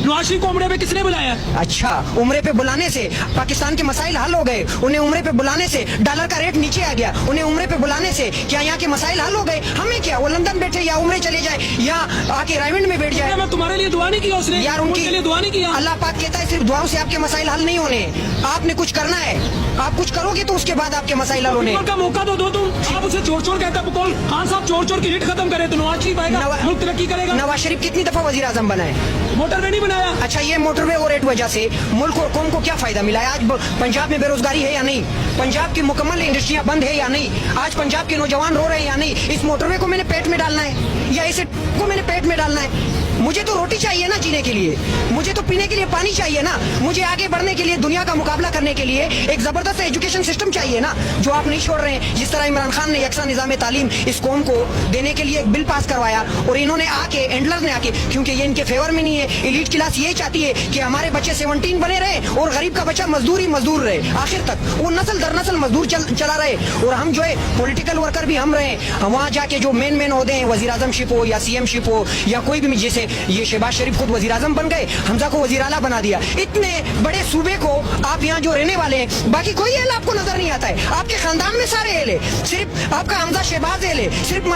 नवाज शरीफ को उम्रे पे किसने बुलाया? अच्छा, उम्रे पे बुलाने से पाकिस्तान के मसाइल हल हो गए? उन्हें उम्रे पे बुलाने से डॉलर का रेट नीचे आ गया? उन्हें उम्रे पे बुलाने से क्या यहाँ के मसाइल हल हो गए? हमें क्या, वो लंदन बैठे या उम्रे चले जाए या आके रायमंड में बैठ जाए? मैं तुम्हारे लिए दुआ नहीं किया उसने यार, उनके लिए दुआ नहीं किया। अल्लाह पाक कहता है सिर्फ दुआओं से आपके मसाइल हल नहीं होने, आपने कुछ करना है। आप कुछ करोगे तो उसके बाद आपके मसाइल हल होने। का मौका तो दो तुम। आप उसे चोर चोर कहता है, खान साहब चोर चोर की हिट खत्म करे तो नवाज शरीफ आएगा, मुल्क तरक्की करेगा। नवाज शरीफ कितनी दफा वजीर आजम बना है? मोटरवे नहीं बनाया। अच्छा, ये मोटरवे और रेट वजह से मुल्क और कौम को क्या फायदा मिला है? आज पंजाब में बेरोजगारी है या नहीं? पंजाब की मुकम्मल इंडस्ट्रियां बंद है या नहीं? आज पंजाब के नौजवान रो रहे हैं या नहीं? इस मोटरवे को मैंने पेट में डालना है या इसे को मैंने पेट में डालना है? मुझे तो रोटी चाहिए ना जीने के लिए, मुझे तो पीने के लिए पानी चाहिए ना, मुझे आगे बढ़ने के लिए, दुनिया का मुकाबला करने के लिए एक जबरदस्त एजुकेशन सिस्टम चाहिए ना, जो आप नहीं छोड़ रहे हैं। जिस तरह इमरान खान ने यकसा निजाम तालीम इस कौम को देने के लिए एक बिल पास करवाया और इन्होंने आके एंडलर ने आके, क्योंकि ये इनके फेवर में नहीं है, एलीट क्लास ये चाहती है कि हमारे बच्चे 17 बने रहे और गरीब का बच्चा मजदूर ही मजदूर रहे आखिर तक, वो नस्ल दर नस्ल मजदूर चला रहे। और हम जो है पॉलिटिकल वर्कर भी हम रहे, हम वहाँ जाके जो मेन होते हैं, वजीर आजम शिप हो या CM शिप हो या कोई भी, जैसे ये शहबाज शरीफ खुद वजीर आजम बन गए, हमजा को वजीर आला बना दिया। इतने बड़े सूबे को आप यहाँ जो रहने वाले हैं, बाकी कोई एल आपको नजर नहीं आता है। आपके खानदान में सारे एल है, सिर्फ आपका हमजा शहबाज एल है, सिर्फ